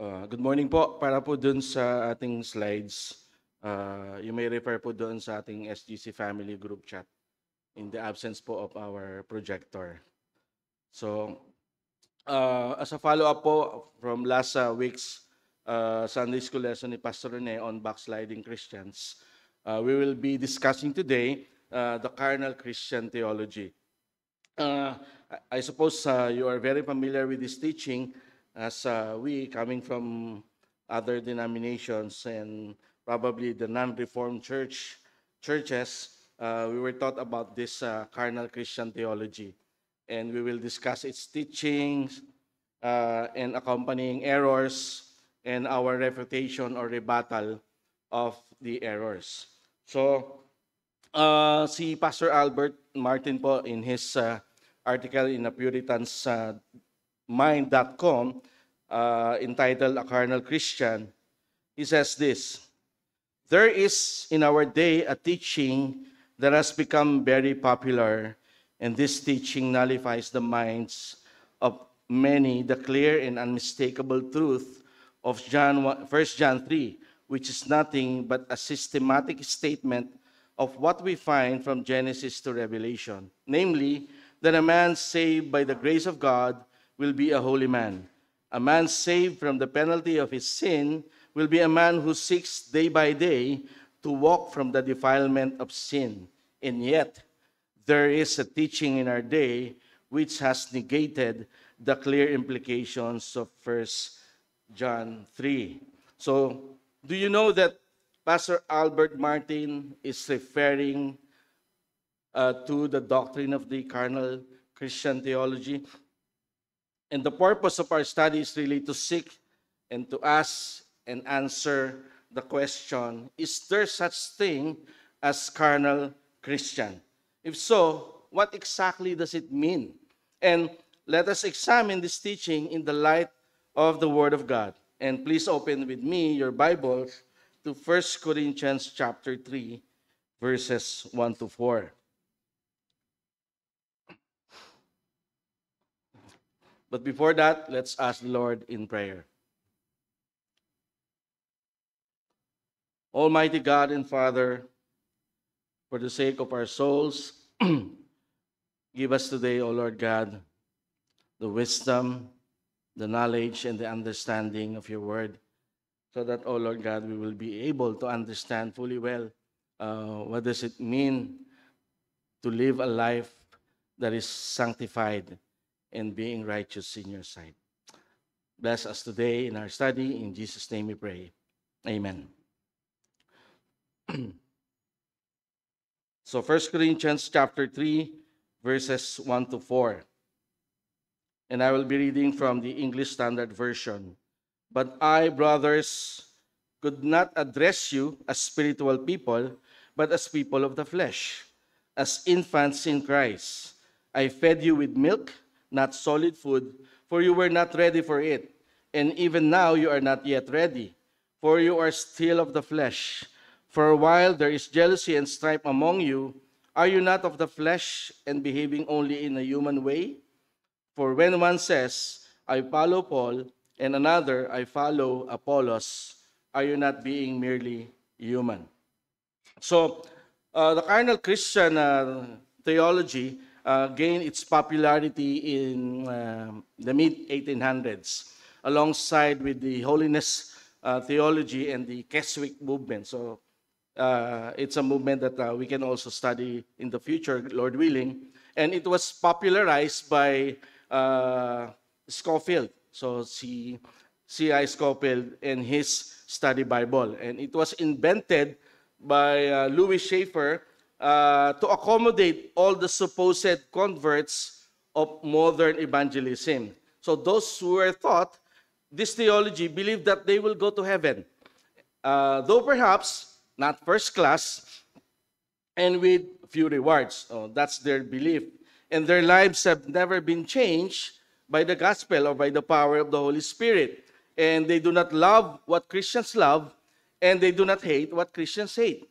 Good morning po. Para po dun sa ating slides, you may refer po doon sa ating SGC Family Group Chat in the absence po of our projector. So, as a follow-up po from last week's Sunday School lesson ni Pastor Rene on backsliding Christians, we will be discussing today the carnal Christian theology. I suppose you are very familiar with this teaching as we, coming from other denominations and probably the non-reformed churches, we were taught about this carnal Christian theology. And we will discuss its teachings and accompanying errors and our refutation or rebuttal of the errors. So, si Pastor Albert Martin po in his article in a Puritan's mind.com entitled A Carnal Christian, he says this: there is in our day a teaching that has become very popular, and this teaching nullifies the minds of many the clear and unmistakable truth of 1 John 3, which is nothing but a systematic statement of what we find from Genesis to Revelation, namely, that a man saved by the grace of God will be a holy man. A man saved from the penalty of his sin will be a man who seeks day by day to walk from the defilement of sin. And yet, there is a teaching in our day which has negated the clear implications of 1 John 3. So, do you know that Pastor Albert Martin is referring to the doctrine of the carnal Christian theology? And the purpose of our study is really to seek and to ask and answer the question, is there such thing as carnal Christian? If so, what exactly does it mean? And let us examine this teaching in the light of the Word of God. And please open with me your Bibles to 1 Corinthians chapter 3, verses 1 to 4. But before that, let's ask the Lord in prayer. Almighty God and Father, for the sake of our souls, give us today, O Lord God, the wisdom, the knowledge, and the understanding of your word, so that, O Lord God, we will be able to understand fully well what does it mean to live a life that is sanctified and being righteous in your sight. Bless us today in our study. In Jesus' name we pray. Amen. So 1 Corinthians chapter 3, verses 1 to 4. And I will be reading from the English Standard Version. But I, brothers, could not address you as spiritual people, but as people of the flesh, as infants in Christ. I fed you with milk, not solid food, for you were not ready for it. And even now you are not yet ready, for you are still of the flesh. For a while there is jealousy and strife among you. Are you not of the flesh and behaving only in a human way? For when one says, I follow Paul, and another, I follow Apollos, are you not being merely human? So, the carnal Christian theology gained its popularity in the mid-1800s, alongside with the holiness theology and the Keswick movement. So, it's a movement that we can also study in the future, Lord willing. And it was popularized by Scofield. So, C.I. Scofield and his study Bible. And it was invented by Louis Schaeffer to accommodate all the supposed converts of modern evangelism. So those who were taught this theology believed that they will go to heaven, though perhaps not first class and with few rewards. That's their belief. And their lives have never been changed by the gospel or by the power of the Holy Spirit. And they do not love what Christians love, and they do not hate what Christians hate.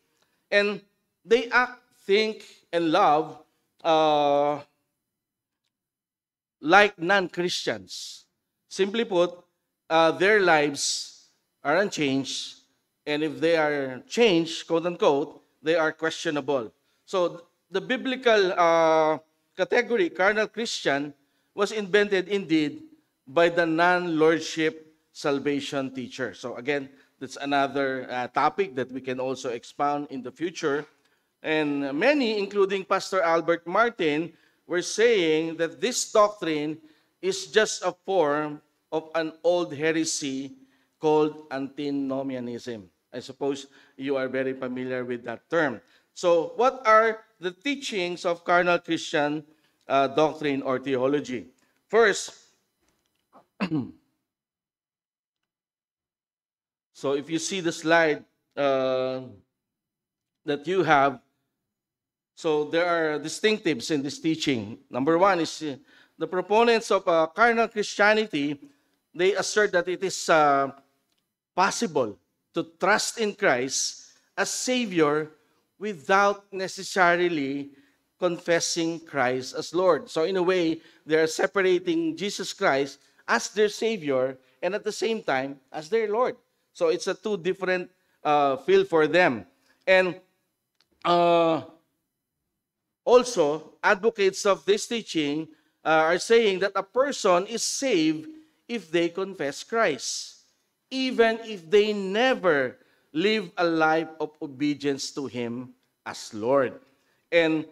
And they act, think, and love like non-Christians. Simply put, their lives are unchanged, and if they are changed, quote unquote, they are questionable. So the biblical category, carnal Christian, was invented indeed by the non-lordship salvation teacher. So again, that's another topic that we can also expound in the future. And many, including Pastor Albert Martin, were saying that this doctrine is just a form of an old heresy called antinomianism. I suppose you are very familiar with that term. So what are the teachings of carnal Christian doctrine or theology? First, so if you see the slide that you have, so there are distinctives in this teaching. Number one is the proponents of carnal Christianity, they assert that it is possible to trust in Christ as Savior without necessarily confessing Christ as Lord. So in a way, they are separating Jesus Christ as their Savior and at the same time as their Lord. So it's a two different field for them. And also, advocates of this teaching are saying that a person is saved if they confess Christ, even if they never live a life of obedience to Him as Lord. And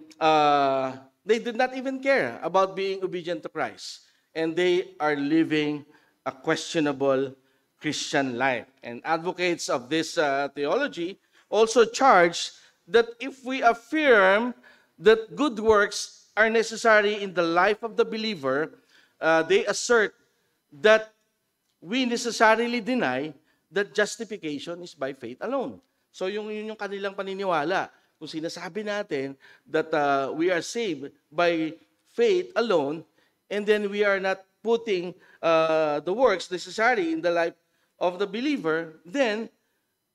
they did not even care about being obedient to Christ. And they are living a questionable Christian life. And advocates of this theology also charge that if we affirm that good works are necessary in the life of the believer, they assert that we necessarily deny that justification is by faith alone. So yung kanilang paniniwala. Kung sinasabi natin that we are saved by faith alone, and then we are not putting the works necessary in the life of the believer, then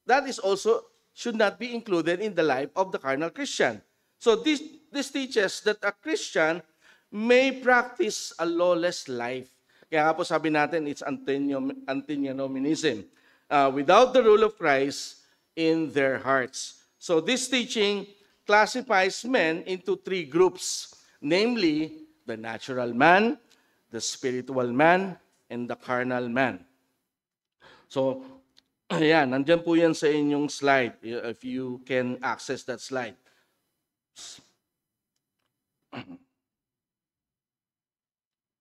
that is also should not be included in the life of the carnal Christian. So this teaches that a Christian may practice a lawless life. Kaya nga po sabi natin, it's antinomianism. Without the rule of Christ in their hearts. So this teaching classifies men into three groups, namely the natural man, the spiritual man, and the carnal man. So, ayan, nandyan po yan sa inyong slide, if you can access that slide.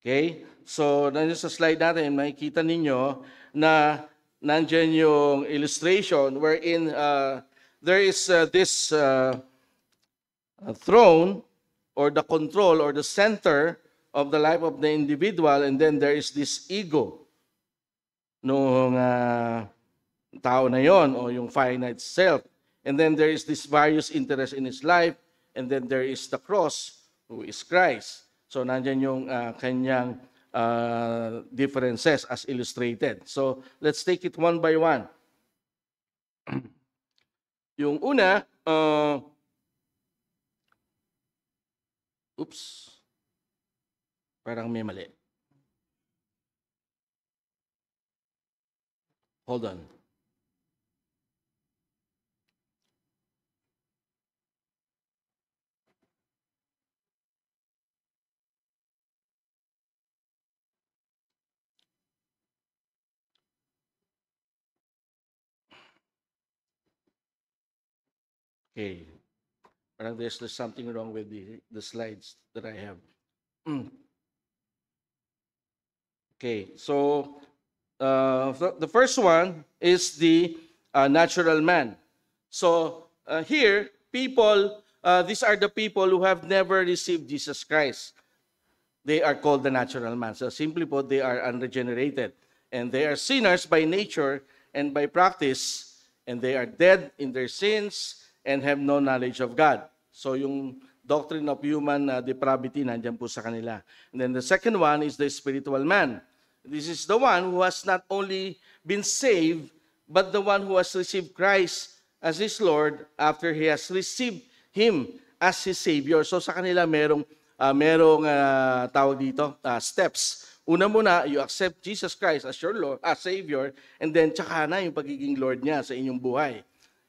Okay? So, nandiyan sa slide natin, makikita ninyo na nandyan yung illustration wherein there is this throne or the control or the center of the life of the individual, and then there is this ego nung tao na yon o yung finite self. And then there is this various interest in his life, and then there is the cross, who is Christ. So nandyan yung kanyang differences as illustrated. So let's take it one by one. Yung una, parang may mali. Hold on. Okay. Parang there's something wrong with the slides that I have. Okay, so the first one is the natural man. So here, people, these are the people who have never received Jesus Christ. They are called the natural man. So simply put, they are unregenerated. And they are sinners by nature and by practice, and they are dead in their sins and have no knowledge of God. So yung doctrine of human depravity, nandyan po sa kanila. And then the second one is the spiritual man. This is the one who has not only been saved, but the one who has received Christ as his Lord after he has received Him as his Savior. So sa kanila merong tawag dito, steps Una muna, you accept Jesus Christ as your Lord, as Savior, and then tsaka na yung pagiging Lord niya sa inyong buhay.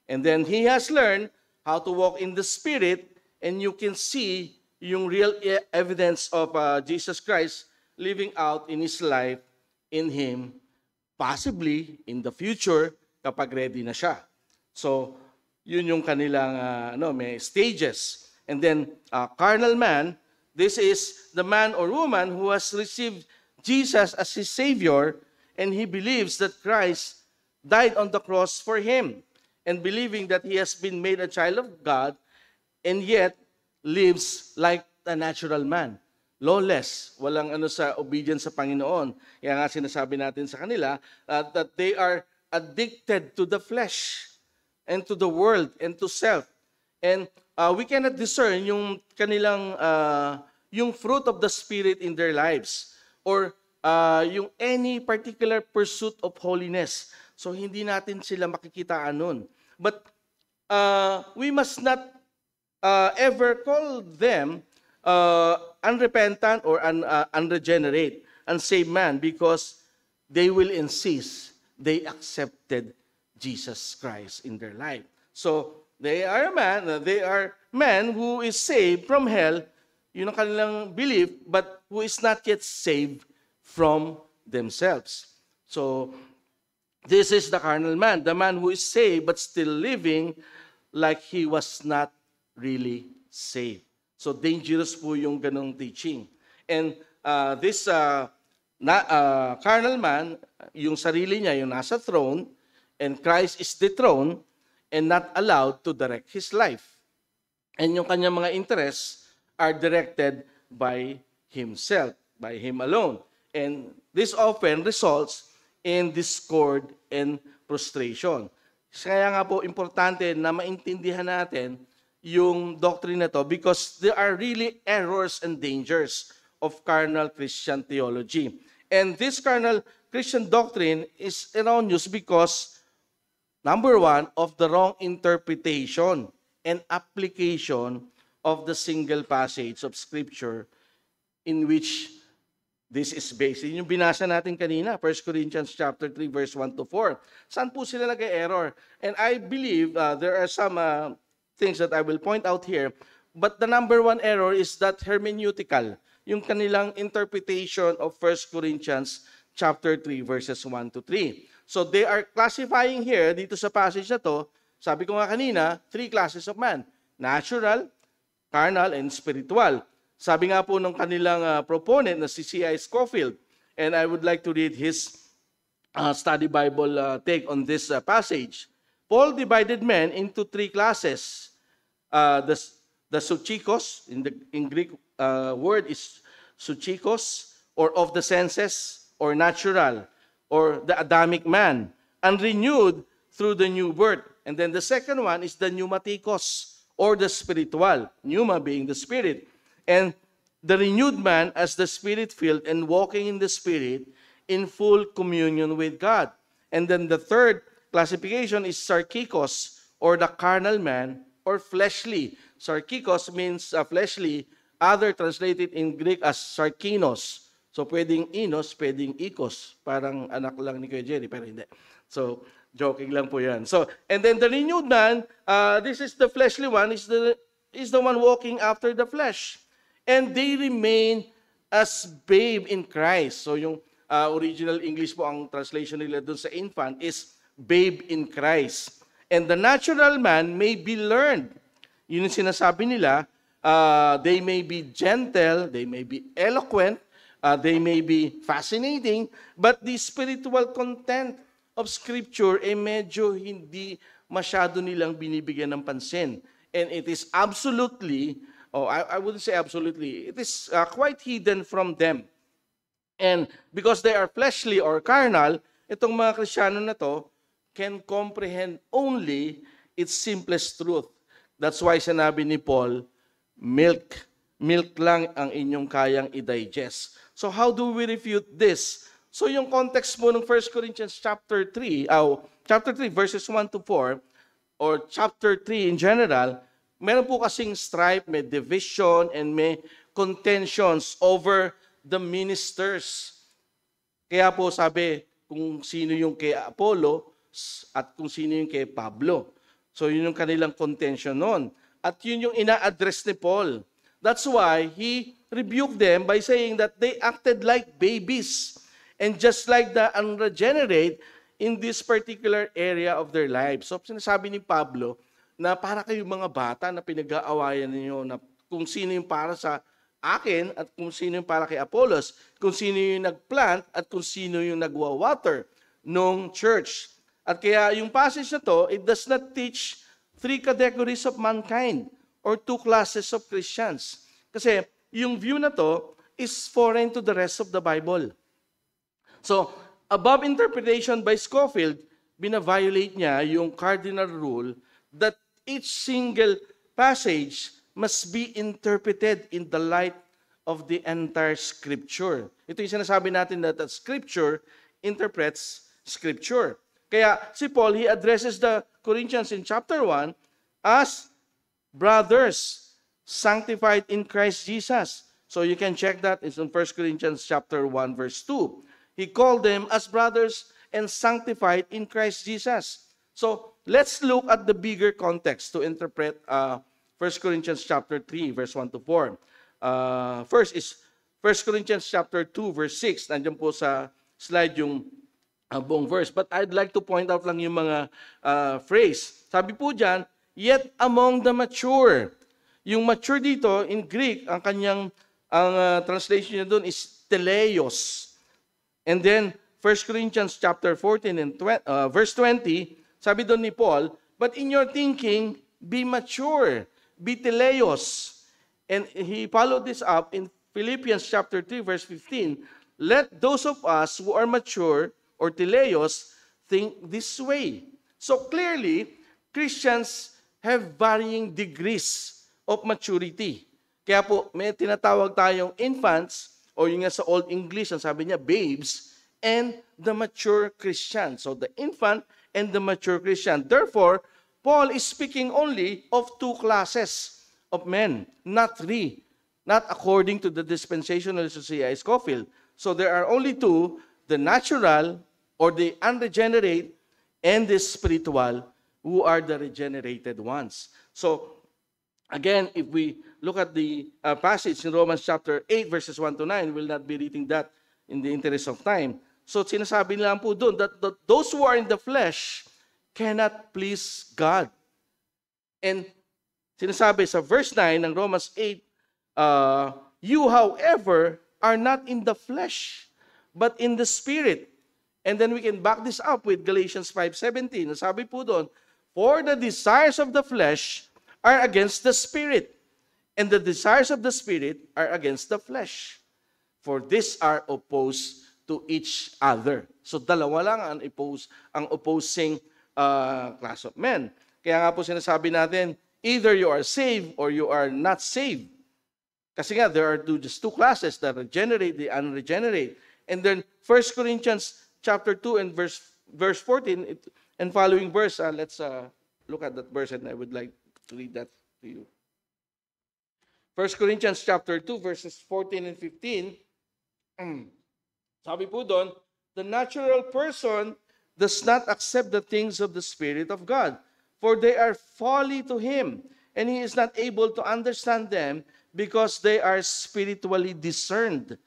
And then he has learned how to walk in the Spirit, and you can see yung real evidence of Jesus Christ living out in his life in him, possibly in the future kapag ready na siya. So, yun yung kanilang may stages. And then, carnal man, this is the man or woman who has received Jesus as his Savior, and he believes that Christ died on the cross for him, and believing that he has been made a child of God, and yet lives like a natural man. Lawless, walang sa obedience sa Panginoon. Kaya nga sinasabi natin sa kanila that they are addicted to the flesh and to the world and to self. And we cannot discern yung kanilang yung fruit of the Spirit in their lives, or yung any particular pursuit of holiness. So hindi natin sila makikitaan nun. But we must not ever call them unrepentant or unregenerate, unsaved man, because they will insist they accepted Jesus Christ in their life. So they are men who is saved from hell, yun ang kanilang belief, but who is not yet saved from themselves. So this is the carnal man, the man who is saved but still living like he was not really saved. So dangerous po yung ganong teaching. And this carnal man, yung sarili niya, yung nasa throne, and Christ is dethroned and not allowed to direct his life. And yung kanyang mga interests are directed by himself, by him alone. And this often results in discord and frustration. Kaya nga po, importante na maintindihan natin yung doctrine na to, because there are really errors and dangers of carnal Christian theology. And this carnal Christian doctrine is erroneous because, number one, of the wrong interpretation and application of the single passage of Scripture in which this is based. Yung binasa natin kanina, 1 Corinthians chapter 3, verse 1 to 4. Saan po sila nag-error? And I believe there are some things that I will point out here. But the number one error is that hermeneutical, yung kanilang interpretation of 1 Corinthians chapter 3, verses 1 to 3. So they are classifying here, dito sa passage na to, sabi ko nga kanina, three classes of man: natural, carnal, and spiritual. Sabi nga po ng kanilang proponent na si C.I. Scofield, and I would like to read his study Bible take on this passage. Paul divided men into three classes. The suchikos, in Greek word is suchikos, or of the senses, or natural, or the Adamic man, and renewed through the new birth. And then the second one is the pneumatikos, or the spiritual, pneuma being the spirit. And the renewed man as the Spirit-filled and walking in the Spirit in full communion with God. And then the third classification is sarkikos, or the carnal man, or fleshly. Sarkikos means fleshly, other translated in Greek as sarkinos. So pwedeng inos, pwedeng ikos. Parang anak lang ni Kuya Jerry, pero hindi. So joking lang po yan. So, and then the renewed man, this is the fleshly one, is the one walking after the flesh. And they remain as babe in Christ. So yung original English po, ang translation nila dun sa infant is babe in Christ. And the natural man may be learned. Yun yung sinasabi nila, they may be gentle, they may be eloquent, they may be fascinating, but the spiritual content of Scripture medyo hindi masyado nilang binibigyan ng pansin. And it is absolutely, I wouldn't say absolutely, it is quite hidden from them. And because they are fleshly or carnal, itong mga Kristiyano na to can comprehend only its simplest truth. That's why sinabi ni Paul, milk lang ang inyong kayang i-digest. So how do we refute this? So yung context mo ng 1 Corinthians chapter 3, verses 1 to 4, or chapter 3 in general, meron po kasing strife, may division, and may contentions over the ministers. Kaya po sabi, kung sino yung kay Apollo at kung sino yung kay Pablo. So yun yung kanilang contention noon. At yun yung ina-address ni Paul. That's why he rebuked them by saying that they acted like babies and just like the unregenerate in this particular area of their lives. So sinasabi ni Pablo na para kayong mga bata na pinag-aawayan ninyo na kung sino yung para sa akin at kung sino yung para kay Apollos, kung sino yung nagplant at kung sino yung nagwa-water nung church. At kaya yung passage na to, it does not teach three categories of mankind or two classes of Christians. Kasi yung view na to is foreign to the rest of the Bible. So, above interpretation by Scofield, bina-violate niya yung cardinal rule that each single passage must be interpreted in the light of the entire Scripture. Ito yung sinasabi natin that Scripture interprets Scripture. Kaya si Paul, he addresses the Corinthians in chapter 1 as brothers sanctified in Christ Jesus. So you can check that. It's in 1 Corinthians chapter 1 verse 2. He called them as brothers and sanctified in Christ Jesus. So let's look at the bigger context to interpret 1 Corinthians chapter 3 verse 1 to 4. First is 1 Corinthians chapter 2 verse 6. Nandiyan po sa slide yung buong verse. But I'd like to point out lang yung mga phrase. Sabi po dyan, yet among the mature. Yung mature dito, in Greek, ang translation niya doon is teleios. And then, 1 Corinthians chapter 14 and verse 20, sabi doon ni Paul, but in your thinking, be mature, be teleios. And he followed this up in Philippians chapter 3 verse 15, let those of us who are mature or teleios think this way. So clearly, Christians have varying degrees of maturity. Kaya po, may tinatawag tayong infants, o yung nga sa Old English, ang sabi niya, babes, and the mature Christian. So the infant and the mature Christian. Therefore, Paul is speaking only of two classes of men, not three, not according to the dispensational C.I. Scofield. So there are only two, the natural or the unregenerate and the spiritual, who are the regenerated ones. So again, if we look at the passage in Romans chapter 8 verses 1 to 9, we'll not be reading that in the interest of time. So sinasabi nila po doon that those who are in the flesh cannot please God. And sinasabi sa verse 9 ng Romans 8, you however are not in the flesh, but in the Spirit. And then we can back this up with Galatians 5:17. Sabi po doon, for the desires of the flesh are against the Spirit, and the desires of the Spirit are against the flesh. For these are opposed to each other. So dalawa lang ang opposing class of men. Kaya nga po sinasabi natin, either you are saved or you are not saved. Kasi nga, there are just two classes, the regenerate, the unregenerate. And then 1 Corinthians chapter 2 and verse 14 and following verse, let's look at that verse and I would like to read that to you. 1 Corinthians chapter 2 verses 14 and 15. Sabi po doon, the natural person does not accept the things of the Spirit of God, for they are folly to him, and he is not able to understand them because they are spiritually discerned.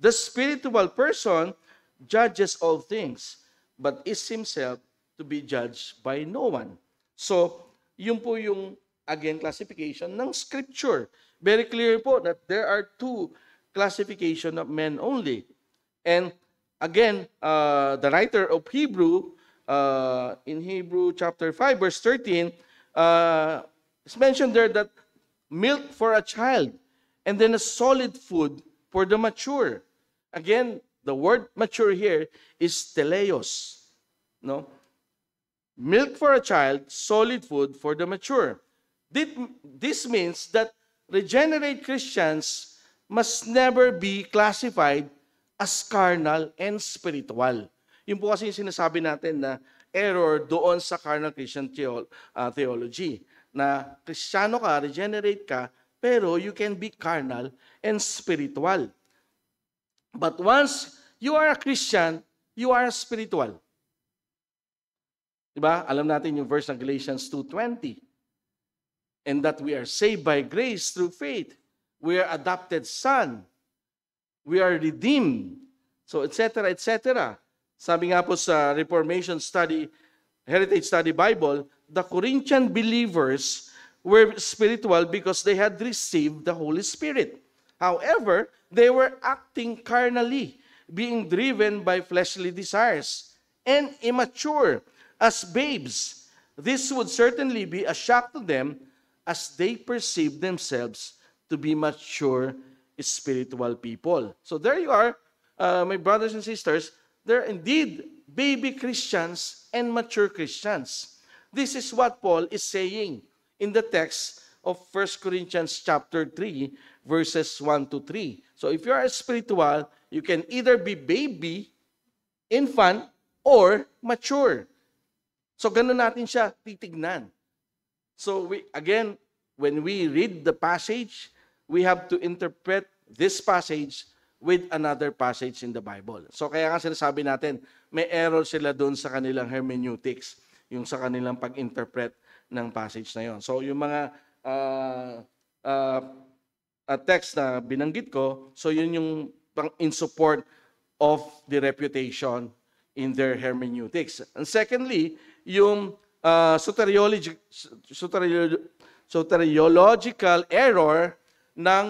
The spiritual person judges all things, but is himself to be judged by no one. So, yun po yung, again, classification ng Scripture. Very clear po that there are two classification of men only. And again, the writer of Hebrew, in Hebrew chapter 5, verse 13, it's mentioned there that milk for a child, and then a solid food for the mature. Again, the word mature here is teleios. No? Milk for a child, solid food for the mature. This means that regenerate Christians must never be classified as carnal and spiritual. Yun po kasi yung sinasabi natin na error doon sa carnal Christian theology. Na Kristiyano ka, regenerate ka, pero you can be carnal and spiritual. But once you are a Christian, you are spiritual. Diba? Alam natin yung verse ng Galatians 2:20. And that we are saved by grace through faith. We are adopted son. We are redeemed. So, etc., etc. Sabi nga po sa Reformation Study, Heritage Study Bible, the Corinthian believers were spiritual because they had received the Holy Spirit. However, they were acting carnally, being driven by fleshly desires, and immature as babes. This would certainly be a shock to them as they perceive themselves to be mature spiritual people. So there you are, my brothers and sisters, there are indeed baby Christians and mature Christians. This is what Paul is saying in the text of 1 Corinthians chapter 3, verses 1 to 3. So if you are spiritual, you can either be baby, infant, or mature. So ganun natin siya titignan. So again, when we read the passage, we have to interpret this passage with another passage in the Bible. So kaya nga sinasabi natin, may error sila doon sa kanilang hermeneutics, yung sa kanilang pag-interpret ng passage na yon. So yung mga text na binanggit ko, so yun yung in support of the reputation in their hermeneutics. And secondly, yung soteriological error ng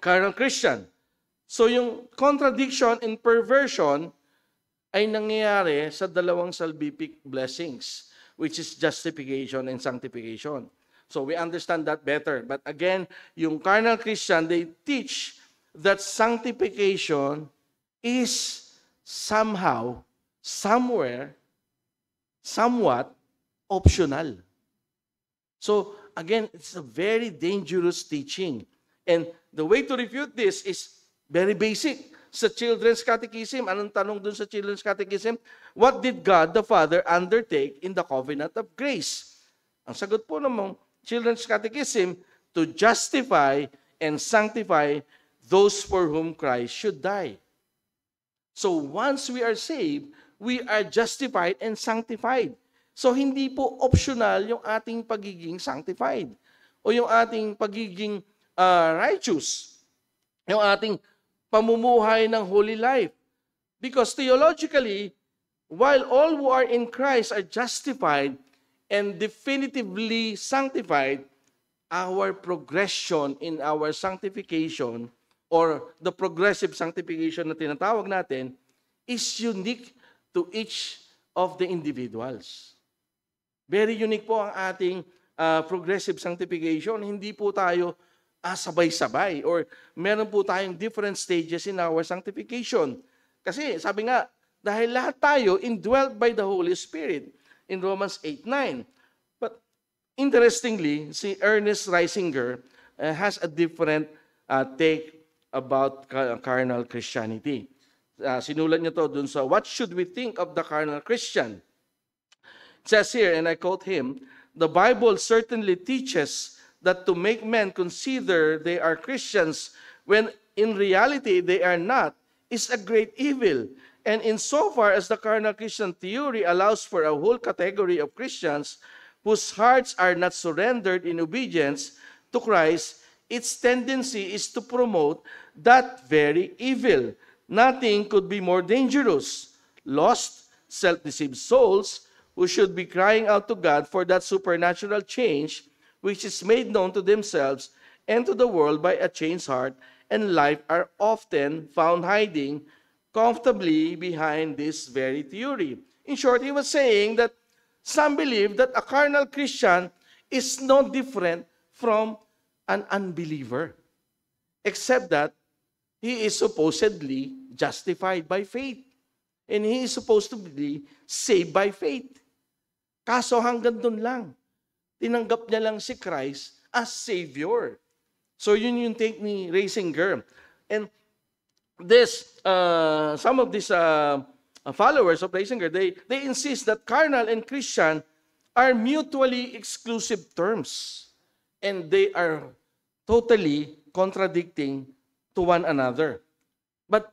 carnal Christian. So yung contradiction and perversion ay nangyayari sa dalawang salvific blessings, which is justification and sanctification. So we understand that better. But again, yung carnal Christian, they teach that sanctification is somehow, somewhere, somewhat optional. So again, it's a very dangerous teaching. And the way to refute this is very basic. Sa Children's Catechism, anong tanong dun sa Children's Catechism? What did God the Father undertake in the covenant of grace? Ang sagot po ng Children's Catechism, to justify and sanctify those for whom Christ should die. So once we are saved, we are justified and sanctified. So hindi po optional yung ating pagiging sanctified o yung ating pagiging righteous, yung ating pamumuhay ng holy life. Because theologically, while all who are in Christ are justified and definitively sanctified, our progression in our sanctification or the progressive sanctification na tinatawag natin is unique to each of the individuals. Very unique po ang ating progressive sanctification. Hindi po tayo sabay-sabay or meron po tayong different stages in our sanctification. Kasi sabi nga, dahil lahat tayo indwelt by the Holy Spirit in Romans 8:9. But interestingly, si Ernest Reisinger has a different take about carnal Christianity. Sinulat niya to dun sa What Should We Think of the Carnal Christian? It says here, and I quote him, the Bible certainly teaches that to make men consider they are Christians when in reality they are not is a great evil. And insofar as the carnal Christian theory allows for a whole category of Christians whose hearts are not surrendered in obedience to Christ, its tendency is to promote that very evil. Nothing could be more dangerous. Lost, self-deceived souls who should be crying out to God for that supernatural change which is made known to themselves and to the world by a changed heart and life are often found hiding comfortably behind this very theory. In short, he was saying that some believe that a carnal Christian is no different from an unbeliever, except that he is supposedly justified by faith. And he is supposed to be saved by faith. Kaso hanggang dun lang. Tinanggap niya lang si Christ as Savior. So yun yung take ni Reisinger. And this, some of these followers of Reisinger, they insist that carnal and Christian are mutually exclusive terms. And they are totally contradicting to one another. But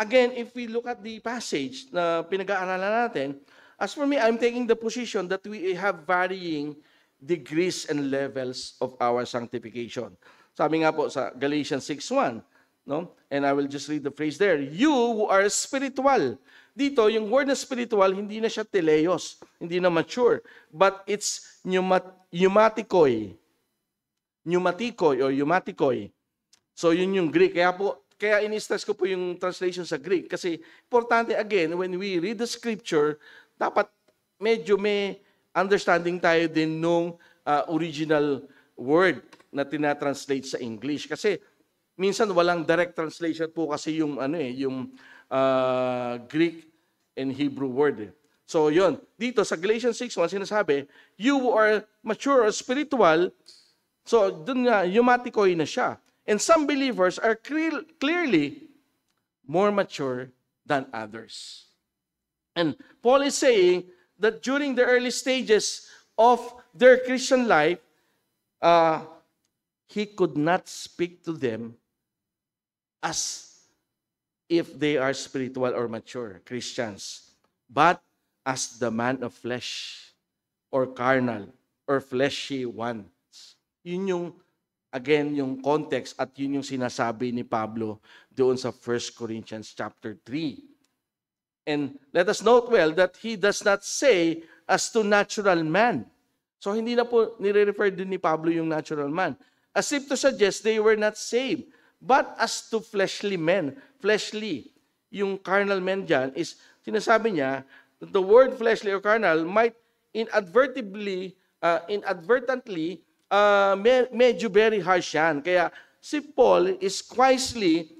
again, if we look at the passage na pinag-aaralan natin, as for me, I'm taking the position that we have varying degrees and levels of our sanctification. Sabi nga po sa Galatians 6:1, no? And I will just read the phrase there. You who are spiritual. Dito, yung word na spiritual, hindi na siya teleos, hindi na mature, but it's pneumatikoy. Pneumatikoy or pneumatikoy. So yun yung Greek. Kaya ini-stress ko po yung translation sa Greek kasi importante again, when we read the scripture, dapat medyo may understanding tayo din nung original word na tinatranslate sa English. Kasi minsan walang direct translation po kasi yung Greek and Hebrew word. So yun, dito sa Galatians 6:1 sinasabi, you who are mature or spiritual, so dun nga, pneumatikoy na siya. And some believers are clearly more mature than others. And Paul is saying that during the early stages of their Christian life, he could not speak to them as if they are spiritual or mature Christians, but as the man of flesh or carnal or fleshy ones. Yun yung again, yung context at yun yung sinasabi ni Pablo doon sa 1 Corinthians chapter 3. And let us note well that he does not say as to natural man. So hindi na po nire-refer din ni Pablo yung natural man. As if to suggest they were not saved, but as to fleshly men. Fleshly. Yung carnal men dyan is, sinasabi niya, that the word fleshly or carnal might inadvertently medyo very harsh yan. Kaya si Paul is wisely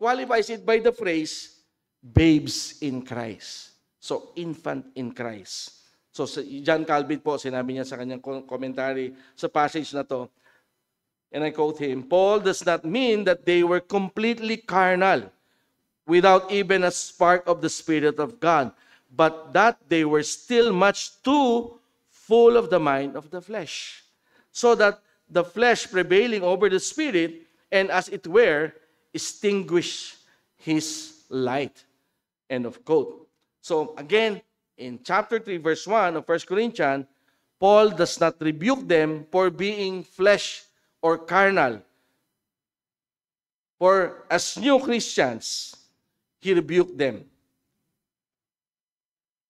qualifies it by the phrase, babes in Christ. So, infant in Christ. So, John Calvin po, sinabi niya sa kanyang commentary sa passage na to, and I quote him, Paul does not mean that they were completely carnal, without even a spark of the Spirit of God, but that they were still much too full of the mind of the flesh, so that the flesh prevailing over the Spirit, and as it were, extinguish his light. End of quote. So again, in chapter 3, verse 1 of 1 Corinthians, Paul does not rebuke them for being flesh or carnal. For as new Christians, he rebuked them.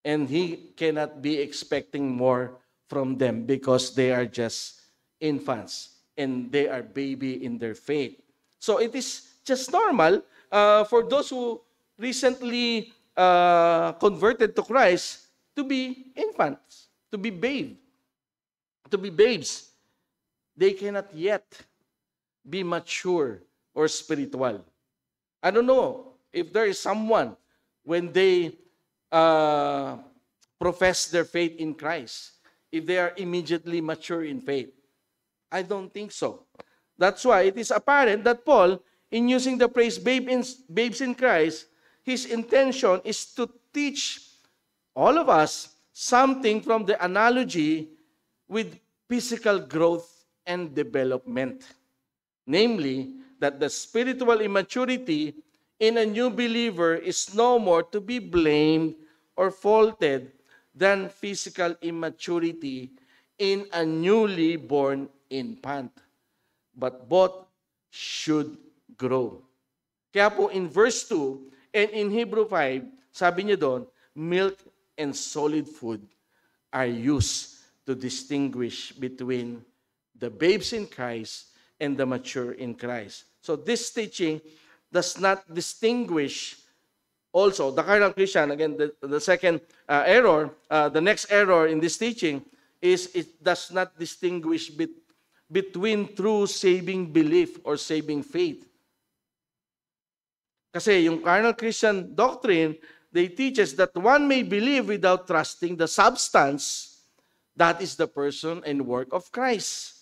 And he cannot be expecting more from them because they are just infants and they are baby in their faith. So it is just normal for those who recently converted to Christ to be infants, to be babes. They cannot yet be mature or spiritual. I don't know if there is someone when they profess their faith in Christ, if they are immediately mature in faith. I don't think so. That's why it is apparent that Paul, in using the phrase babes in Christ, his intention is to teach all of us something from the analogy with physical growth and development. Namely, that the spiritual immaturity in a new believer is no more to be blamed or faulted than physical immaturity in a newly born infant. But both should grow. Kaya po in verse 2 and in Hebrew 5, sabi niya doon, milk and solid food are used to distinguish between the babes in Christ and the mature in Christ. So this teaching does not distinguish also the carnal Christian. Again, the second error, the next error in this teaching is it does not distinguish between true saving belief or saving faith. Kasi yung carnal Christian doctrine, they teaches that one may believe without trusting the substance, that is the person and work of Christ.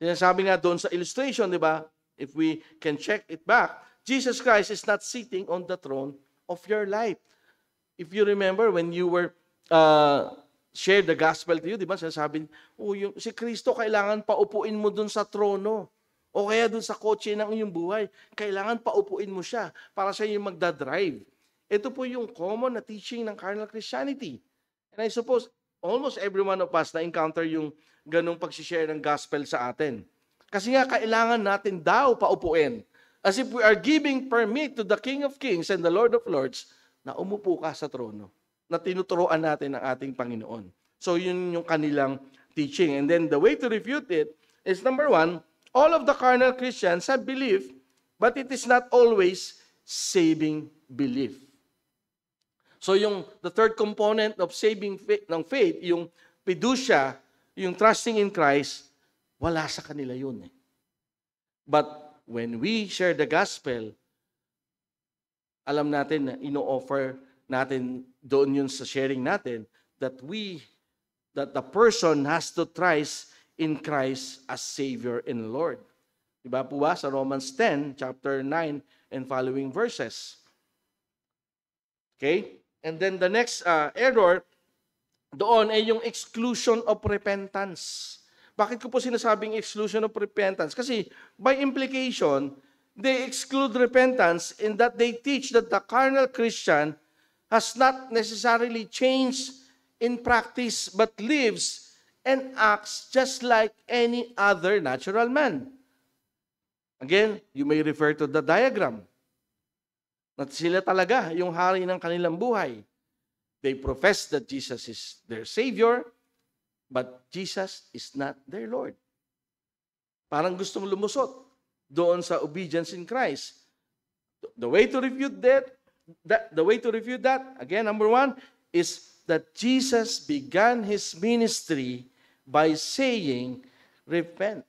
Sinasabi nga doon sa illustration, di ba? If we can check it back, Jesus Christ is not sitting on the throne of your life. If you remember when you were share the gospel to you, di ba? Sinasabi, si Kristo kailangan paupuin mo dun sa trono. O kaya dun sa kotse ng iyong buhay. Kailangan paupuin mo siya para siya yung magdadrive. Ito po yung common na teaching ng carnal Christianity. And I suppose, almost every one of us na-encounter yung ganong pagsishare ng gospel sa atin. Kasi nga, kailangan natin daw paupuin. As if we are giving permit to the King of Kings and the Lord of Lords na umupo ka sa trono, na tinuturoan natin ng ating Panginoon. So, yun yung kanilang teaching. And then, the way to refute it is, number one, all of the carnal Christians have belief, but it is not always saving belief. So, the third component of saving faith, ng faith, yung fiducia, yung trusting in Christ, wala sa kanila yun. But, when we share the gospel, alam natin na ino-offer natin doon yun sa sharing natin that the person has to trust in Christ as Savior and Lord. Diba po ba sa Romans 10, chapter 9 and following verses? Okay? And then the next error doon ay yung exclusion of repentance. Bakit ko po sinasabing exclusion of repentance? Kasi by implication, they exclude repentance in that they teach that the carnal Christian has not necessarily changed in practice but lives and acts just like any other natural man. Again, you may refer to the diagram. At sila talaga yung hari ng kanilang buhay. They profess that Jesus is their Savior, but Jesus is not their Lord. Parang gustong lumusot doon sa obedience in Christ. The way to refute that, again, number one, is that Jesus began His ministry by saying, repent,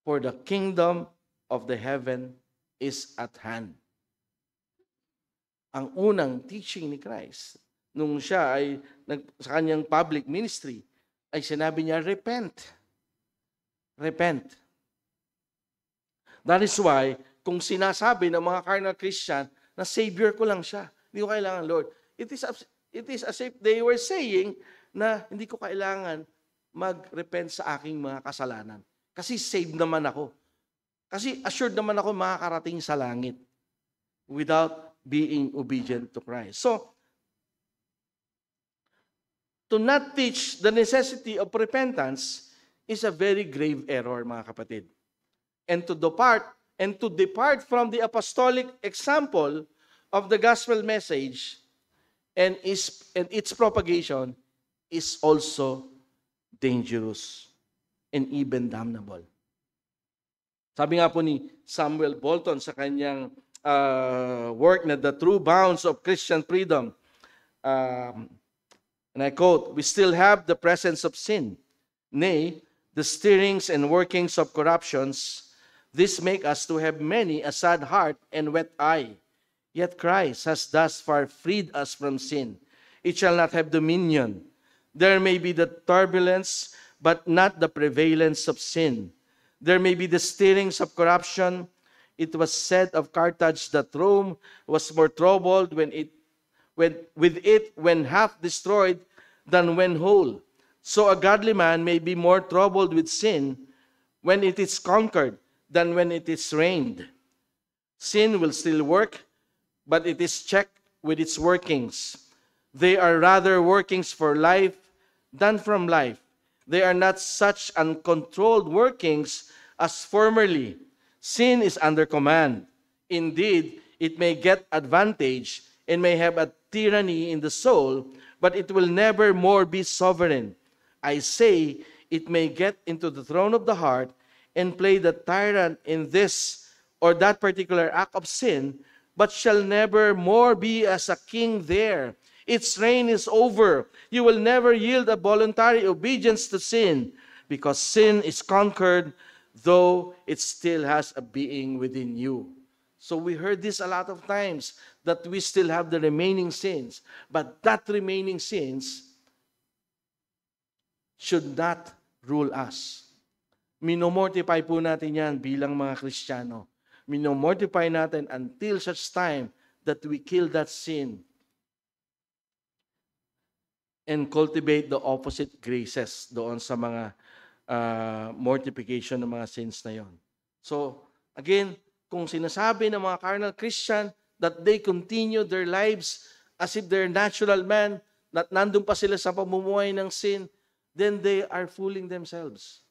for the kingdom of the heaven is at hand. Ang unang teaching ni Christ, nung siya ay sa kanyang public ministry, ay sinabi niya, repent. Repent. That is why, kung sinasabi ng mga carnal Christian na Savior ko lang siya, hindi ko kailangan Lord, it is as if they were saying na hindi ko kailangan mag-repent sa aking mga kasalanan. Kasi saved naman ako. Kasi assured naman ako makakarating sa langit without being obedient to Christ. So, to not teach the necessity of repentance is a very grave error, mga kapatid. And to depart from the apostolic example of the gospel message and its propagation is also dangerous and even damnable. Sabi nga po ni Samuel Bolton sa kanyang work na The True Bounds of Christian Freedom, and I quote, "We still have the presence of sin, nay, the stirrings and workings of corruptions. This make us to have many a sad heart and wet eye. Yet Christ has thus far freed us from sin. It shall not have dominion. There may be the turbulence, but not the prevalence of sin. There may be the stirrings of corruption. It was said of Carthage that Rome was more troubled when half destroyed than when whole. So a godly man may be more troubled with sin when it is conquered than when it is reigned. Sin will still work, but it is checked with its workings. They are rather workings for life than from life. They are not such uncontrolled workings as formerly. Sin is under command. Indeed, it may get advantage and may have a tyranny in the soul, but it will never more be sovereign. I say, it may get into the throne of the heart and play the tyrant in this or that particular act of sin, but shall never more be as a king there. Its reign is over. You will never yield a voluntary obedience to sin, because sin is conquered, though it still has a being within you. So we heard this a lot of times, that we still have the remaining sins, but that remaining sins should not rule us. Minomortify po natin yan bilang mga Kristiyano. Minomortify natin until such time that we kill that sin. and cultivate the opposite graces doon sa mga mortification ng mga sins na yon. So, again, kung sinasabi ng mga carnal Christian that they continue their lives as if they're natural man, that nandun pa sila sa pamumuhay ng sin, then they are fooling themselves.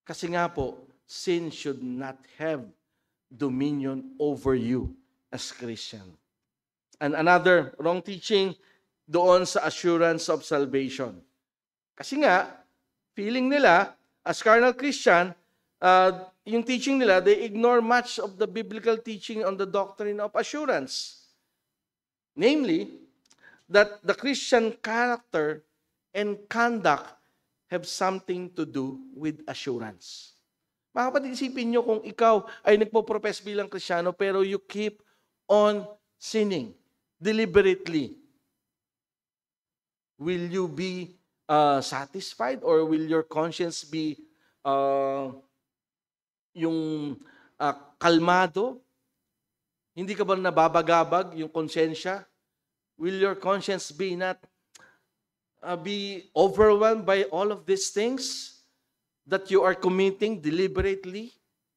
Kasi nga po, sin should not have dominion over you as Christian. And another wrong teaching doon sa assurance of salvation. Kasi nga, feeling nila, as carnal Christian, yung teaching nila, they ignore much of the biblical teaching on the doctrine of assurance. Namely, that the Christian character and conduct have something to do with assurance. Mga kapatid, isipin nyo kung ikaw ay nagpo-profess bilang Kristiyano pero you keep on sinning deliberately. Will you be satisfied or will your conscience be kalmado? Hindi ka ba nababagabag yung konsensya? Will your conscience be not be overwhelmed by all of these things that you are committing deliberately?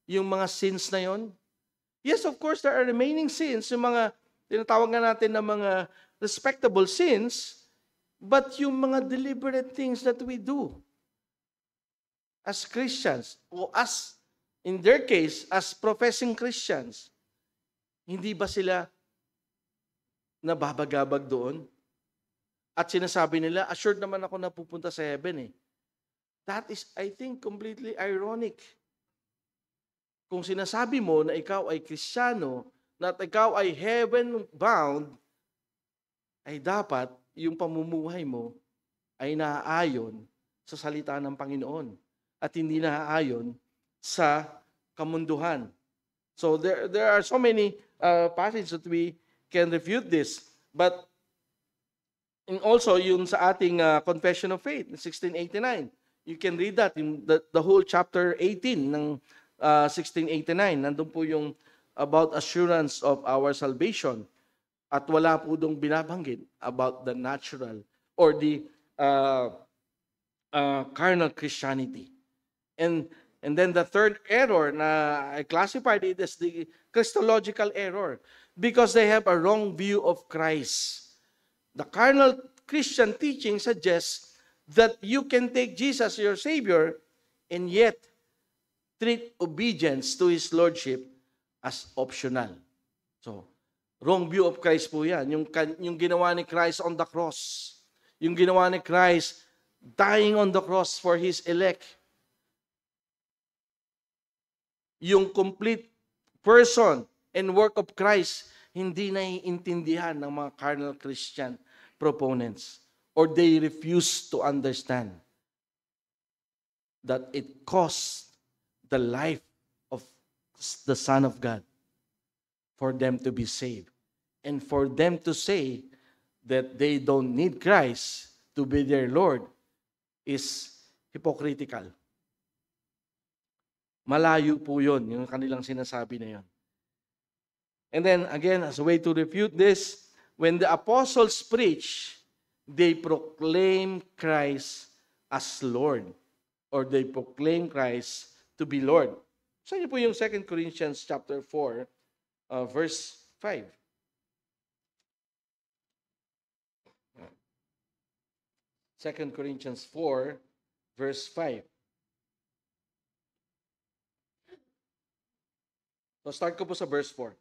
Yung mga sins na yon? Yes, of course, there are remaining sins, yung mga tinatawag nga natin na mga respectable sins, but yung mga deliberate things that we do as Christians, o as, in their case, as professing Christians, hindi ba sila nababagabag doon? At sinasabi nila, assured naman ako na pupunta sa heaven eh. That is, I think, completely ironic. Kung sinasabi mo na ikaw ay Kristiyano, na ikaw ay heaven-bound, ay dapat yung pamumuhay mo ay naaayon sa salita ng Panginoon at hindi naaayon sa kamunduhan. So there are so many passages that we can refute this. But and also yung sa ating Confession of Faith, 1689, you can read that in the whole chapter 18 ng 1689. Nandun po yung about assurance of our salvation. At wala po dong binabanggit about the natural or the carnal Christianity. And then the third error na I classified it as the Christological error because they have a wrong view of Christ. The carnal Christian teaching suggests that you can take Jesus your Savior and yet treat obedience to His Lordship as optional. So, wrong view of Christ po yan. Yung ginawa ni Christ on the cross. Yung ginawa ni Christ dying on the cross for His elect. Yung complete person and work of Christ, hindi naiintindihan ng mga carnal Christian proponents, or they refuse to understand that it cost the life of the Son of God for them to be saved. And for them to say that they don't need Christ to be their Lord is hypocritical. Malayo po yun, yung kanilang sinasabi na yun. And then, again, as a way to refute this, when the apostles preach, they proclaim Christ as Lord, or they proclaim Christ to be Lord. So, yun po yung 2 Corinthians chapter 4, verse 5. Second Corinthians 4, verse 5. So start ko po sa verse 4.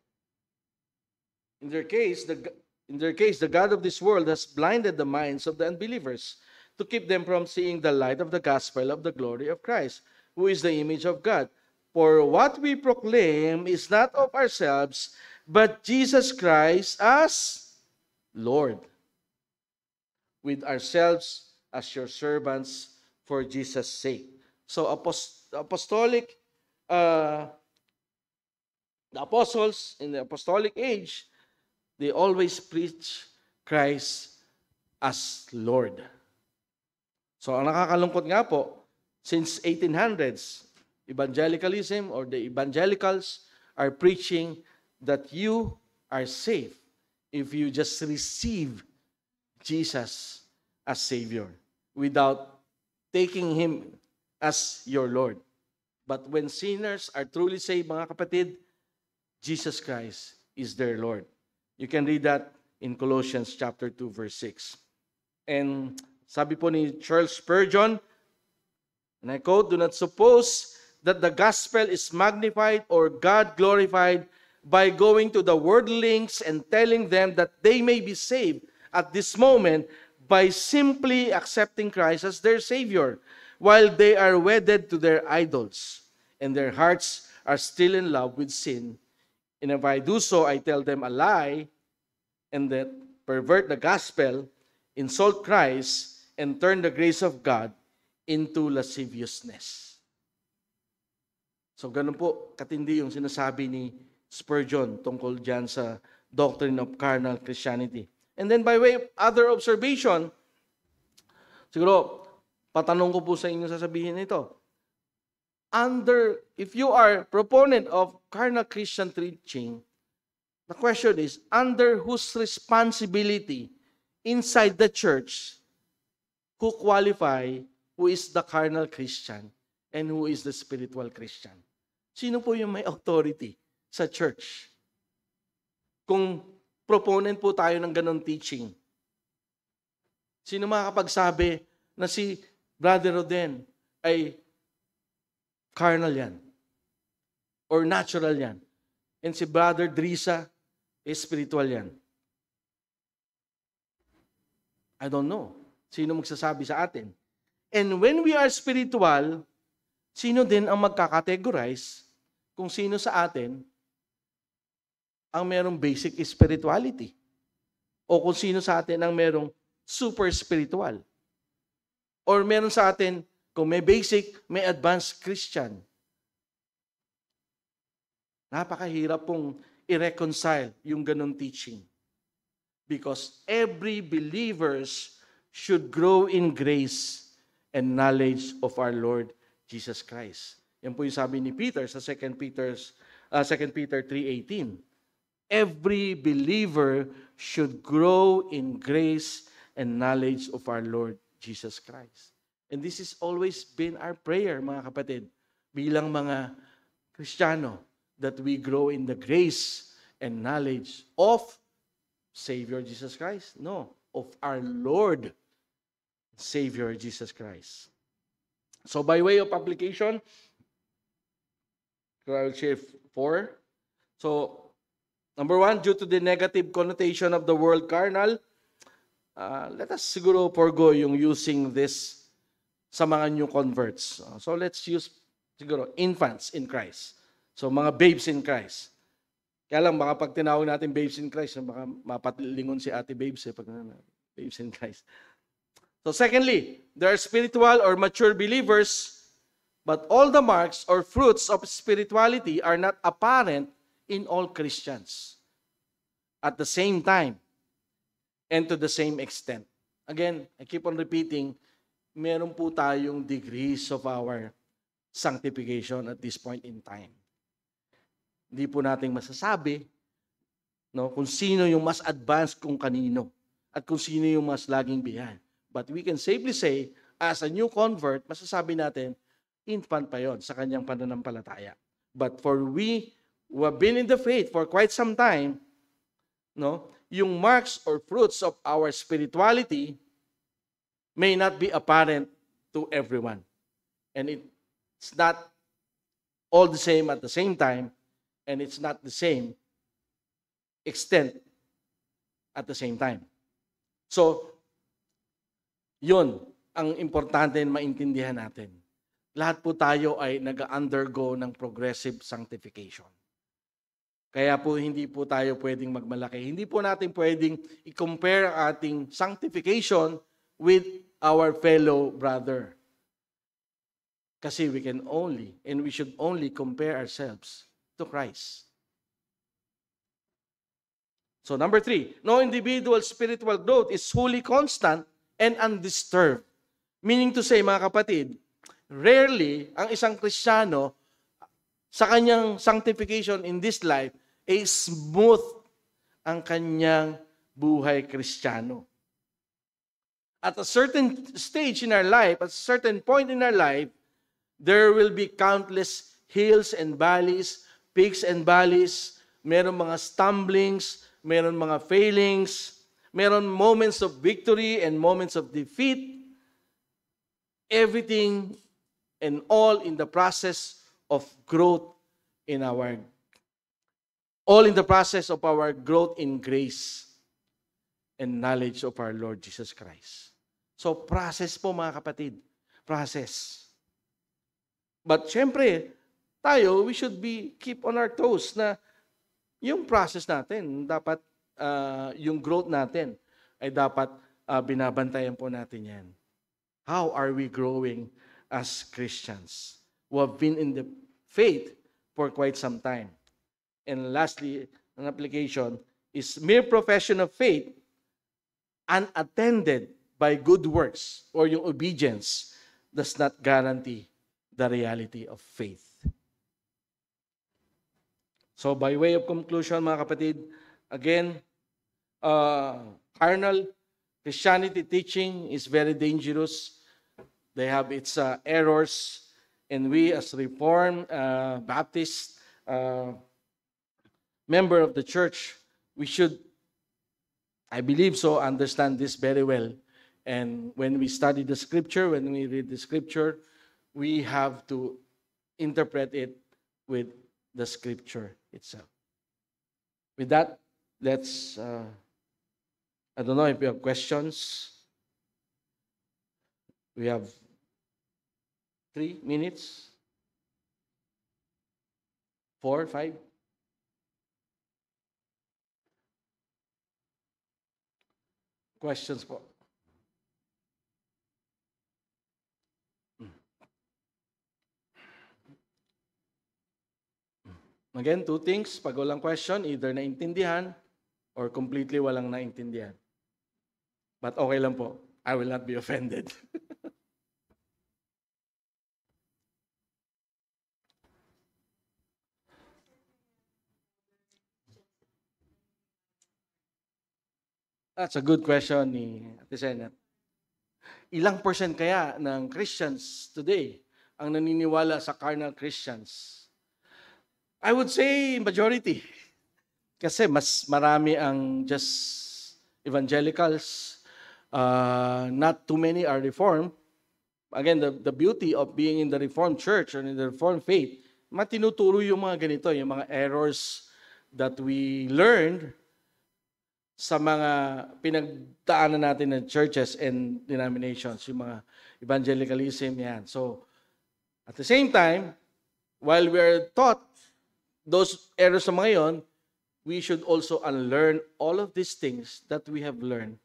In their case, the God of this world has blinded the minds of the unbelievers to keep them from seeing the light of the gospel of the glory of Christ, who is the image of God. For what we proclaim is not of ourselves, but Jesus Christ as Lord, with ourselves as your servants for Jesus' sake. So the apostles in the apostolic age, they always preach Christ as Lord. So ang nakakalungkot nga po, since 1800s, evangelicalism or the evangelicals are preaching that you are safe if you just receive Jesus as Savior without taking Him as your Lord. But when sinners are truly saved, mga kapatid, Jesus Christ is their Lord. You can read that in Colossians chapter 2, verse 6. And sabi po ni Charles Spurgeon, and I quote, "Do not suppose that the gospel is magnified or God glorified by going to the worldlings and telling them that they may be saved at this moment by simply accepting Christ as their Savior, while they are wedded to their idols, and their hearts are still in love with sin. And if I do so, I tell them a lie, and that pervert the gospel, insult Christ, and turn the grace of God into lasciviousness." So ganun po katindi yung sinasabi ni Spurgeon tungkol dyan sa doctrine of carnal Christianity. And then by way of other observation, siguro, patanong ko po sa inyo sasabihin ito. If you are proponent of carnal Christian teaching, the question is, under whose responsibility inside the church who qualify who is the carnal Christian and who is the spiritual Christian? Sino po yung may authority sa church? Kung proponent po tayo ng ganong teaching, sino makakapagsabi na si Brother Roden ay carnal yan or natural yan, and si Brother Drisa is spiritual yan? I don't know. Sino magsasabi sa atin? And when we are spiritual, sino din ang magkakategorize kung sino sa atin ang merong basic spirituality o kung sino sa atin ang merong super spiritual? Or meron sa atin, kung may basic, may advanced Christian. Napakahirap pong i-reconcile yung ganun teaching. Because every believers should grow in grace and knowledge of our Lord Jesus Christ. Yan po yung sabi ni Peter sa 2 Peter 3:18. Every believer should grow in grace and knowledge of our Lord Jesus Christ. And this has always been our prayer, mga kapatid, bilang mga Kristiyano, that we grow in the grace and knowledge of Savior Jesus Christ. No, of our Lord Savior Jesus Christ. So by way of application, I will share 4. So, number 1, due to the negative connotation of the word carnal, let us siguro forgo yung using this sa mga new converts. So let's use siguro infants in Christ. So mga babes in Christ. Kaya lang, baka pag tinawag natin babes in Christ, baka mapatlingon si ate babes, pag babes in Christ. So secondly, there are spiritual or mature believers, but all the marks or fruits of spirituality are not apparent in all Christians at the same time and to the same extent. Again, I keep on repeating, meron po tayong degrees of our sanctification at this point in time. Hindi po natin masasabi, no, kung sino yung mas advanced kung kanino at kung sino yung mas laging behind. But we can safely say, as a new convert, masasabi natin, infant pa yon sa kanyang pananampalataya. But for we who have been in the faith for quite some time, no, yung marks or fruits of our spirituality may not be apparent to everyone. And it's not all the same at the same time, and it's not the same extent at the same time. So, yun ang importante na maintindihan natin. Lahat po tayo ay nag-undergo ng progressive sanctification. Kaya po hindi po tayo pwedeng magmalaki. Hindi po natin pwedeng i-compare ang ating sanctification with our fellow brother. Kasi we can only, and we should only compare ourselves to Christ. So number 3, no individual spiritual growth is wholly constant and undisturbed. Meaning to say, mga kapatid, rarely ang isang Kristiyano sa kanyang sanctification in this life ay smooth ang kanyang buhay Kristiyano. At a certain stage in our life, at a certain point in our life, there will be countless hills and valleys, peaks and valleys, meron mga stumblings, meron mga failings, meron moments of victory and moments of defeat. Everything and all in the process of growth in our, all in the process of our growth in grace and knowledge of our Lord Jesus Christ. So, process po mga kapatid. Process. But syempre, tayo, we should be keep on our toes na yung process natin, dapat yung growth natin ay dapat binabantayan po natin yan. How are we growing as Christians who have been in the faith for quite some time? And lastly, an application is mere profession of faith unattended by good works or yung obedience does not guarantee the reality of faith. So by way of conclusion, mga kapatid, again, carnal Christianity teaching is very dangerous. They have its errors, and we as Reformed Baptist member of the church, we should, I believe so, understand this very well. And when we study the scripture, when we read the scripture, we have to interpret it with the scripture itself. With that, let's, I don't know if you have questions. We have 3 minutes, 4, 5. Questions po. Again, 2 things. Pag walang question, either naintindihan or completely walang naintindihan. But okay lang po. I will not be offended. That's a good question ni Ate Senat. Ilang percent kaya ng Christians today ang naniniwala sa carnal Christians? I would say majority. Kasi mas marami ang just evangelicals. Not too many are reformed. Again, the beauty of being in the Reformed Church or in the Reformed faith, matinuturo yung mga ganito, yung mga errors that we learned sa mga pinagdaanan natin ng churches and denominations, yung mga evangelicalism, yan. So, at the same time, while we're taught those errors na mga yon, we should also unlearn all of these things that we have learned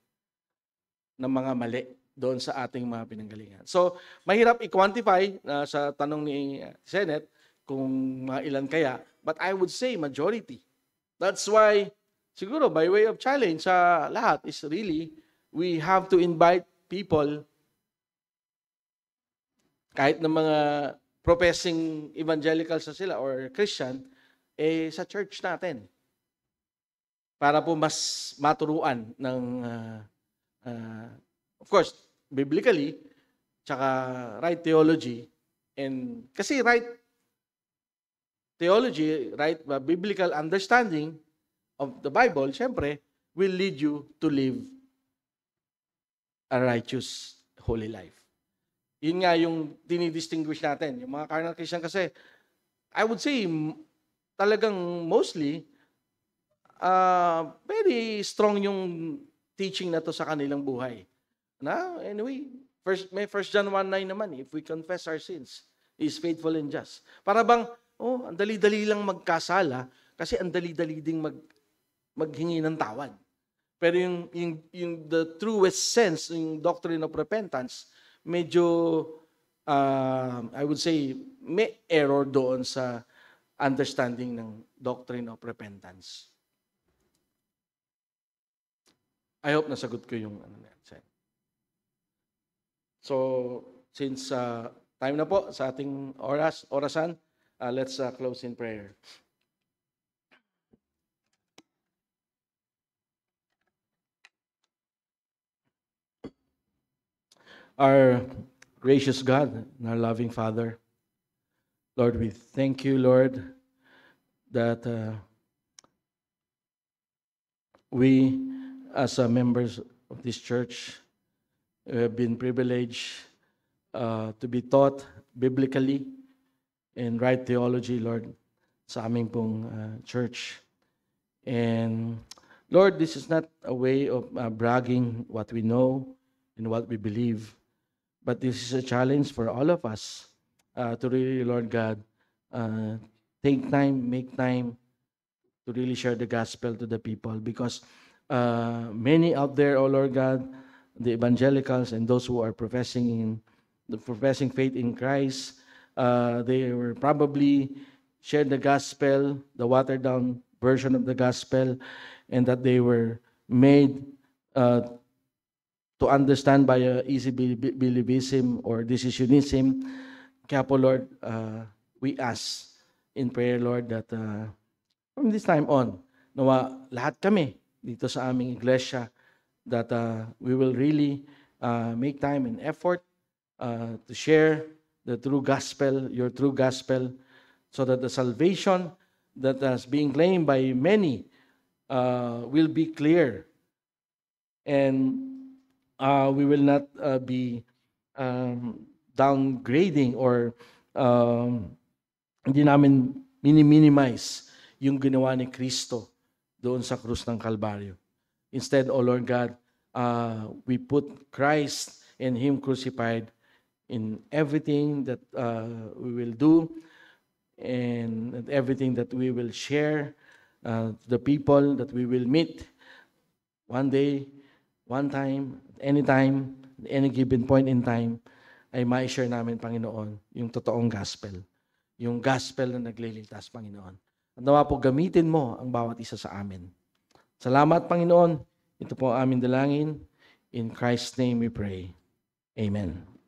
na mga mali doon sa ating mga pinanggalingan. So, mahirap i-quantify sa tanong ni Senate kung mga ilan kaya, but I would say majority. That's why, siguro, by way of challenge sa lahat is really, we have to invite people, kahit na mga professing evangelicals na sila or Christian, sa church natin. Para po mas maturuan ng, of course, biblically, tsaka right theology, and kasi right theology, right biblical understanding of the Bible, syempre, will lead you to live a righteous, holy life. Yun nga yung dinidistinguish natin. Yung mga carnal Christian kasi, I would say, talagang mostly, very strong yung teaching na to sa kanilang buhay. Na, anyway, may 1 John 1:9 naman, if we confess our sins, He is faithful and just. Para bang, ang dali-dali lang magkasala, kasi ang dali-dali ding maghingi ng tawad. Pero yung the truest sense, yung doctrine of repentance, medyo, I would say, may error doon sa understanding ng doctrine of repentance. I hope nasagot ko yung ano na. So, since time na po sa ating orasan, let's close in prayer. Our gracious God and our loving Father, Lord, we thank you, Lord, that we, as members of this church, have been privileged to be taught biblically and right theology, Lord, sa aming pong church. And Lord, this is not a way of bragging what we know and what we believe, but this is a challenge for all of us to really, Lord God, take time, make time to really share the gospel to the people, because many out there, oh Lord God, the evangelicals and those who are professing faith in Christ, they were probably shared the gospel, the watered down version of the gospel, and that they were made to understand by easy believism or decisionism. Kaya po, Lord, we ask in prayer, Lord, that from this time on, nawa lahat kami dito sa aming iglesia, that we will really make time and effort to share the true gospel, your true gospel, so that the salvation that is being claimed by many will be clear, and we will not be downgrading or hindi namin minimize yung ginawa ni Kristo doon sa krus ng Kalbaryo. Instead, O Lord God, we put Christ and Him crucified in everything that we will do, and everything that we will share to the people that we will meet one day, one time, anytime, at any given point in time, ay ma-share namin, Panginoon, yung totoong gospel. Yung gospel na nagliligtas, Panginoon. At nawa po gamitin mo ang bawat isa sa amin. Salamat, Panginoon. Ito po ang aming dalangin. In Christ's name we pray. Amen.